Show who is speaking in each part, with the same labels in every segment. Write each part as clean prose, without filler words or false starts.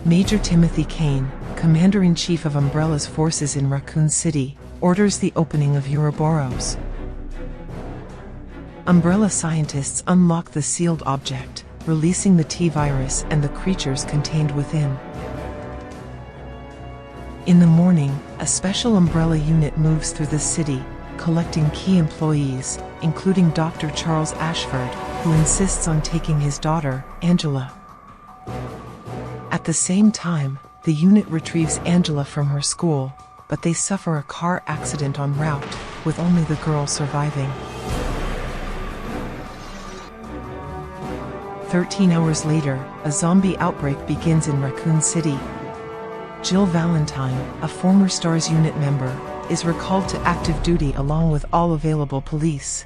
Speaker 1: Major Timothy Kane, Commander-in-Chief of Umbrella's forces in Raccoon City, orders the opening of Ouroboros. Umbrella scientists unlock the sealed object, releasing the T-virus and the creatures contained within. In the morning, a special Umbrella unit moves through the city, collecting key employees, including Dr. Charles Ashford, who insists on taking his daughter, Angela. At the same time, the unit retrieves Angela from her school, but they suffer a car accident en route, with only the girl surviving. 13 hours later, a zombie outbreak begins in Raccoon City. Jill Valentine, a former STARS unit member, is recalled to active duty along with all available police.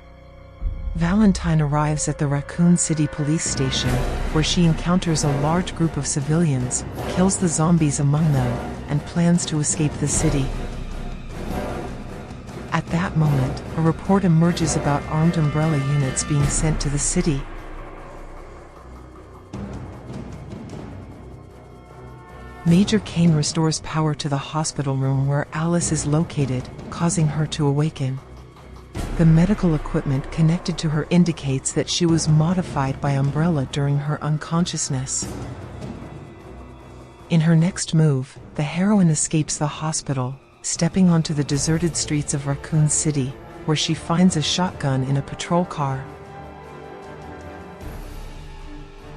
Speaker 1: Valentine arrives at the Raccoon City police station, where she encounters a large group of civilians, kills the zombies among them, and plans to escape the city. At that moment, a report emerges about armed Umbrella units being sent to the city. Major Kane restores power to the hospital room where Alice is located, causing her to awaken. The medical equipment connected to her indicates that she was modified by Umbrella during her unconsciousness. In her next move, the heroine escapes the hospital, stepping onto the deserted streets of Raccoon City, where she finds a shotgun in a patrol car.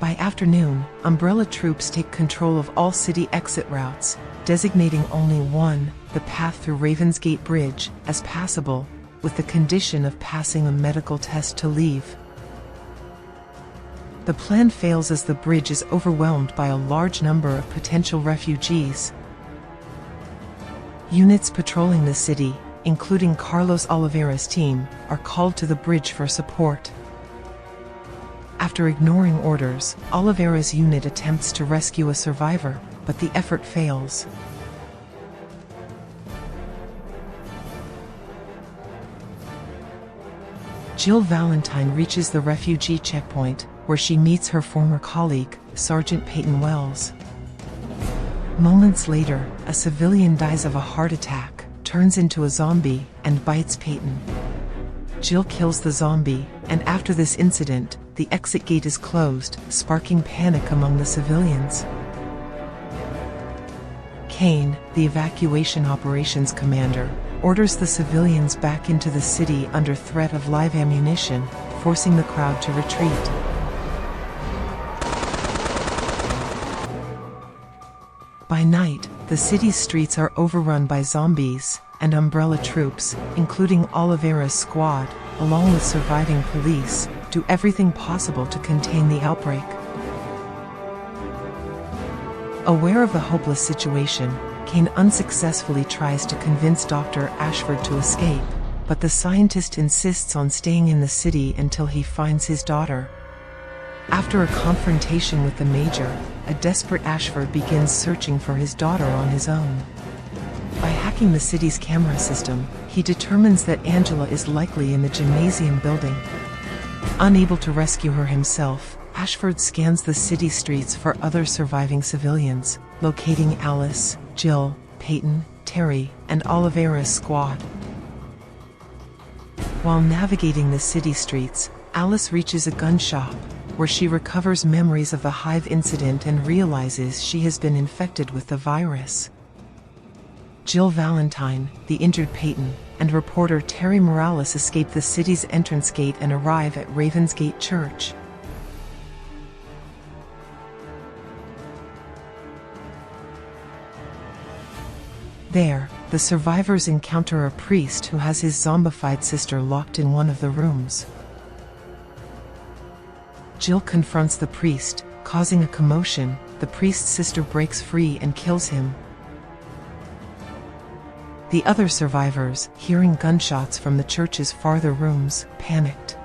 Speaker 1: By afternoon, Umbrella troops take control of all city exit routes, designating only one, the path through Ravensgate Bridge, as passable, with the condition of passing a medical test to leave. The plan fails as the bridge is overwhelmed by a large number of potential refugees. Units patrolling the city, including Carlos Olivera's team, are called to the bridge for support. After ignoring orders, Olivera's unit attempts to rescue a survivor, but the effort fails. Jill Valentine reaches the refugee checkpoint, where she meets her former colleague, Sergeant Peyton Wells. Moments later, a civilian dies of a heart attack, turns into a zombie, and bites Peyton. Jill kills the zombie, and after this incident, the exit gate is closed, sparking panic among the civilians. Kane, the evacuation operations commander, orders the civilians back into the city under threat of live ammunition, forcing the crowd to retreat. By night, the city's streets are overrun by zombies, and Umbrella troops, including Olivera's squad, along with surviving police, do everything possible to contain the outbreak. Aware of the hopeless situation, Kane unsuccessfully tries to convince Dr. Ashford to escape, but the scientist insists on staying in the city until he finds his daughter. After a confrontation with the Major, a desperate Ashford begins searching for his daughter on his own. By hacking the city's camera system, he determines that Angela is likely in the gymnasium building. Unable to rescue her himself, Ashford scans the city streets for other surviving civilians, locating Alice, Jill, Peyton, Terry, and Olivera's squad. While navigating the city streets, Alice reaches a gun shop, where she recovers memories of the Hive incident and realizes she has been infected with the virus. Jill Valentine, the injured Peyton, and reporter Terry Morales escape the city's entrance gate and arrive at Ravensgate Church. There, the survivors encounter a priest who has his zombified sister locked in one of the rooms. Jill confronts the priest, causing a commotion. The priest's sister breaks free and kills him. The other survivors, hearing gunshots from the church's farther rooms, panicked.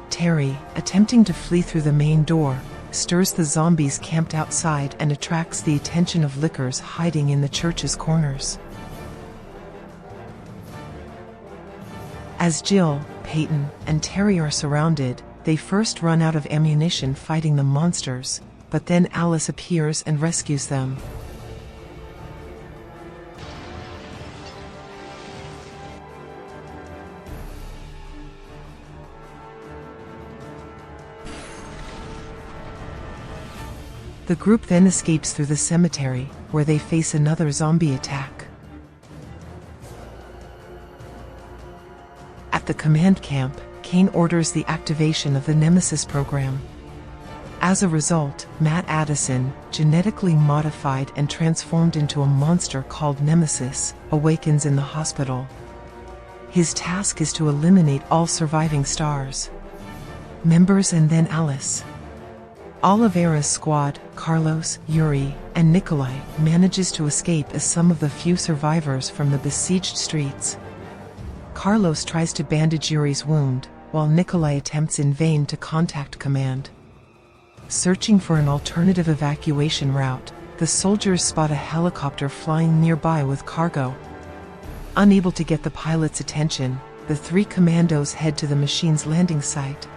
Speaker 1: Terry, attempting to flee through the main door, stirs the zombies camped outside and attracts the attention of lickers hiding in the church's corners. As Jill, Peyton, and Terry are surrounded, they first run out of ammunition fighting the monsters, but then Alice appears and rescues them. The group then escapes through the cemetery, where they face another zombie attack. At the command camp, Kane orders the activation of the Nemesis program. As a result, Matt Addison, genetically modified and transformed into a monster called Nemesis, awakens in the hospital. His task is to eliminate all surviving stars members and then Alice. Olivera's squad, Carlos, Yuri, and Nikolai, manages to escape as some of the few survivors from the besieged streets. Carlos tries to bandage Yuri's wound, while Nikolai attempts in vain to contact command. Searching for an alternative evacuation route, the soldiers spot a helicopter flying nearby with cargo. Unable to get the pilot's attention, the three commandos head to the machine's landing site.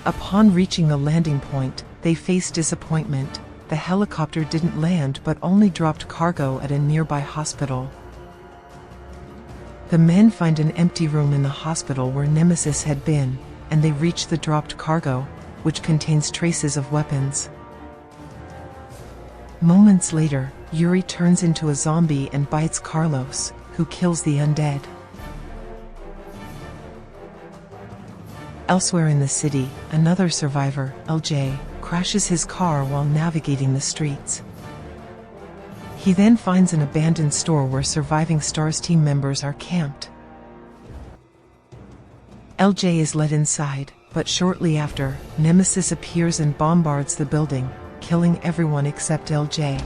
Speaker 1: Upon reaching the landing point, they face disappointment. The helicopter didn't land but only dropped cargo at a nearby hospital. The men find an empty room in the hospital where Nemesis had been, and they reach the dropped cargo, which contains traces of weapons. Moments later, Yuri turns into a zombie and bites Carlos, who kills the undead. Elsewhere in the city, another survivor, LJ, crashes his car while navigating the streets. He then finds an abandoned store where surviving STARS team members are camped. LJ is led inside, but shortly after, Nemesis appears and bombards the building, killing everyone except LJ.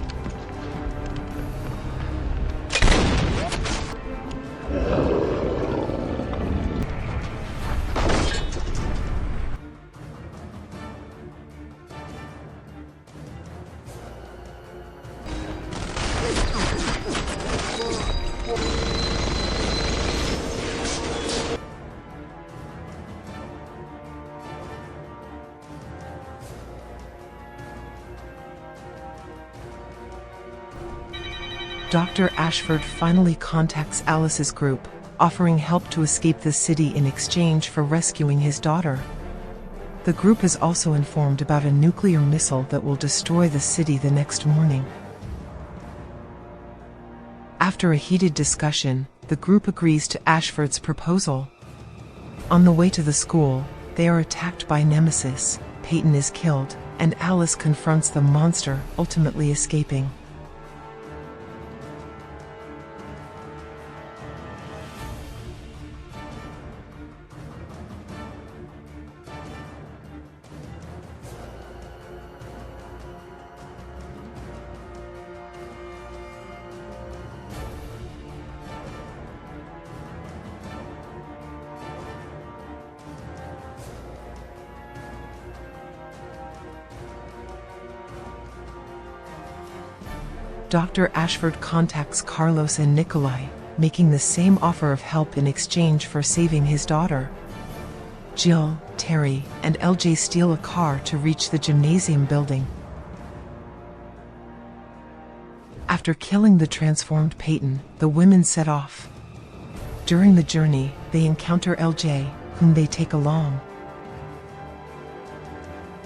Speaker 1: Dr. Ashford finally contacts Alice's group, offering help to escape the city in exchange for rescuing his daughter. The group is also informed about a nuclear missile that will destroy the city the next morning. After a heated discussion, the group agrees to Ashford's proposal. On the way to the school, they are attacked by Nemesis, Peyton is killed, and Alice confronts the monster, ultimately escaping. Dr. Ashford contacts Carlos and Nikolai, making the same offer of help in exchange for saving his daughter. Jill, Terry, and LJ steal a car to reach the gymnasium building. After killing the transformed Peyton, the women set off. During the journey, they encounter LJ, whom they take along.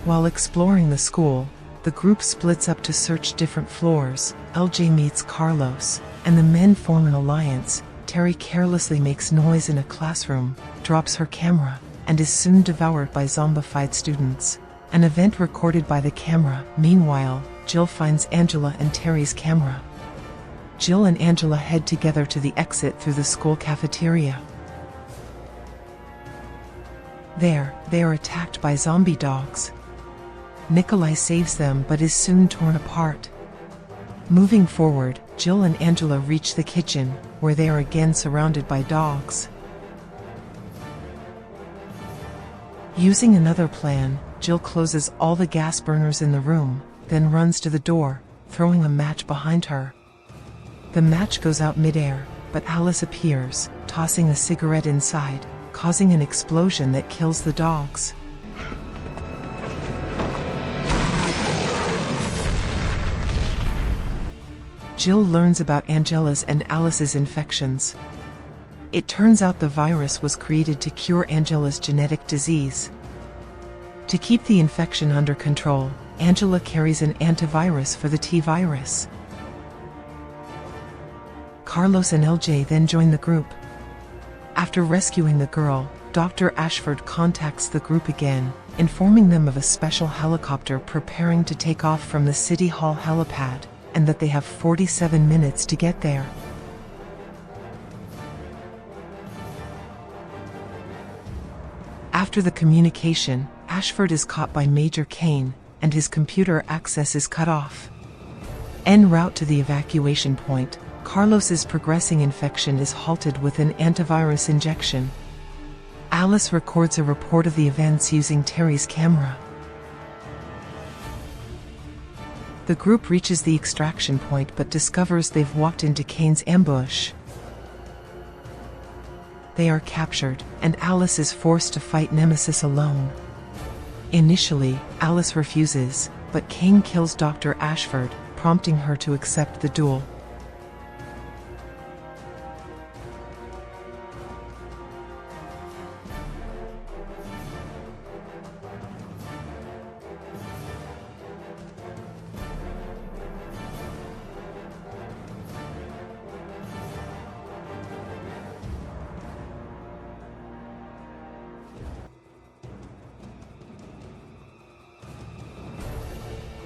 Speaker 1: While exploring the school, the group splits up to search different floors. LJ meets Carlos, and the men form an alliance. Terry carelessly makes noise in a classroom, drops her camera, and is soon devoured by zombified students. An event recorded by the camera. Meanwhile, Jill finds Angela and Terry's camera. Jill and Angela head together to the exit through the school cafeteria. There, they are attacked by zombie dogs. Nikolai saves them but is soon torn apart. Moving forward, Jill and Angela reach the kitchen, where they are again surrounded by dogs. Using another plan, Jill closes all the gas burners in the room, then runs to the door, throwing a match behind her. The match goes out midair, but Alice appears, tossing a cigarette inside, causing an explosion that kills the dogs. Jill learns about Angela's and Alice's infections. It turns out the virus was created to cure Angela's genetic disease. To keep the infection under control, Angela carries an antivirus for the T-virus. Carlos and LJ then join the group. After rescuing the girl, Dr. Ashford contacts the group again, informing them of a special helicopter preparing to take off from the City Hall helipad, and that they have 47 minutes to get there. After the communication, Ashford is caught by Major Kane, and his computer access is cut off. En route to the evacuation point, Carlos's progressing infection is halted with an antivirus injection. Alice records a report of the events using Terry's camera. The group reaches the extraction point but discovers they've walked into Kane's ambush. They are captured, and Alice is forced to fight Nemesis alone. Initially, Alice refuses, but Kane kills Dr. Ashford, prompting her to accept the duel.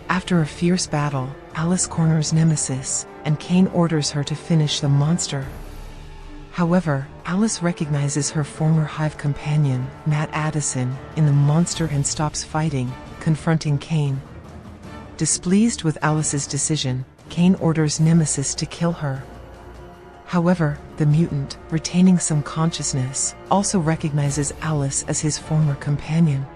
Speaker 1: After a fierce battle, Alice corners Nemesis, and Kane orders her to finish the monster. However, Alice recognizes her former Hive companion, Matt Addison, in the monster and stops fighting, confronting Kane. Displeased with Alice's decision, Kane orders Nemesis to kill her. However, the mutant, retaining some consciousness, also recognizes Alice as his former companion.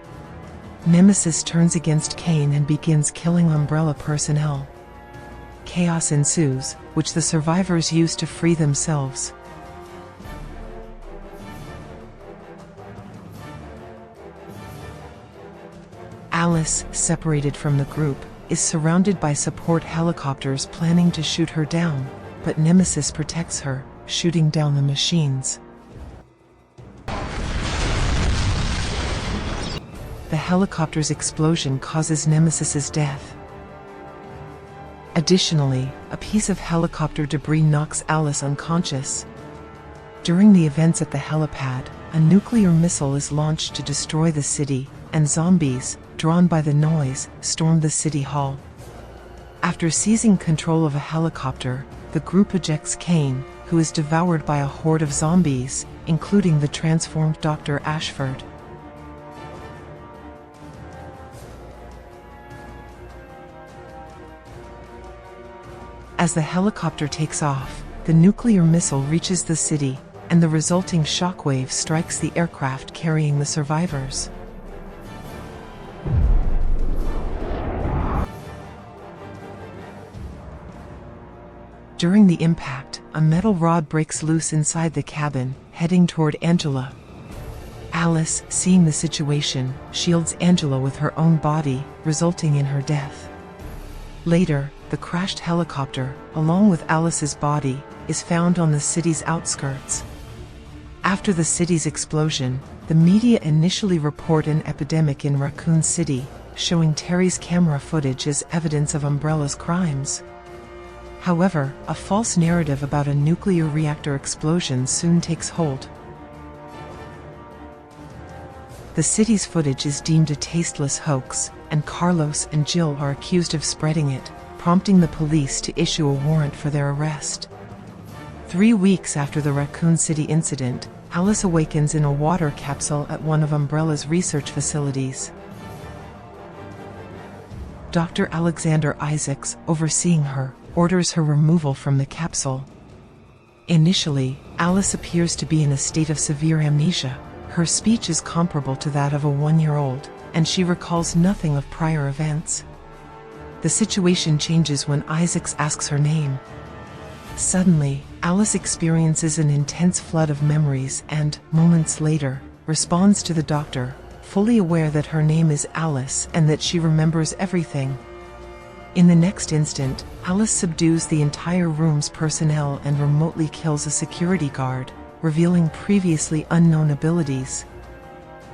Speaker 1: Nemesis turns against Kane and begins killing Umbrella personnel. Chaos ensues, which the survivors use to free themselves. Alice, separated from the group, is surrounded by support helicopters planning to shoot her down, but Nemesis protects her, shooting down the machines. The helicopter's explosion causes Nemesis's death. Additionally, a piece of helicopter debris knocks Alice unconscious. During the events at the helipad, a nuclear missile is launched to destroy the city, and zombies, drawn by the noise, storm the city hall. After seizing control of a helicopter, the group ejects Kane, who is devoured by a horde of zombies, including the transformed Dr. Ashford. As the helicopter takes off, the nuclear missile reaches the city, and the resulting shockwave strikes the aircraft carrying the survivors. During the impact, a metal rod breaks loose inside the cabin, heading toward Angela. Alice, seeing the situation, shields Angela with her own body, resulting in her death. Later, the crashed helicopter, along with Alice's body, is found on the city's outskirts. After the city's explosion, the media initially report an epidemic in Raccoon City, showing Terry's camera footage as evidence of Umbrella's crimes. However, a false narrative about a nuclear reactor explosion soon takes hold. The city's footage is deemed a tasteless hoax, and Carlos and Jill are accused of spreading it, prompting the police to issue a warrant for their arrest. 3 weeks after the Raccoon City incident, Alice awakens in a water capsule at one of Umbrella's research facilities. Dr. Alexander Isaacs, overseeing her, orders her removal from the capsule. Initially, Alice appears to be in a state of severe amnesia. Her speech is comparable to that of a 1-year-old, and she recalls nothing of prior events. The situation changes when Isaacs asks her name. Suddenly, Alice experiences an intense flood of memories and, moments later, responds to the doctor, fully aware that her name is Alice and that she remembers everything. In the next instant, Alice subdues the entire room's personnel and remotely kills a security guard, revealing previously unknown abilities.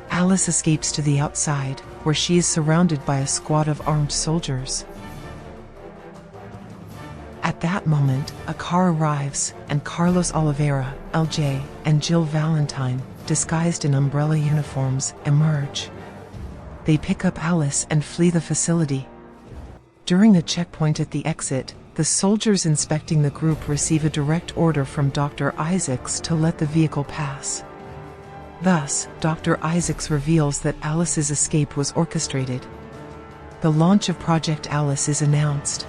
Speaker 1: Alice escapes to the outside, where she is surrounded by a squad of armed soldiers. At that moment, a car arrives, and Carlos Olivera, LJ, and Jill Valentine, disguised in umbrella uniforms, emerge. They pick up Alice and flee the facility. During a checkpoint at the exit, the soldiers inspecting the group receive a direct order from Dr. Isaacs to let the vehicle pass. Thus, Dr. Isaacs reveals that Alice's escape was orchestrated. The launch of Project Alice is announced,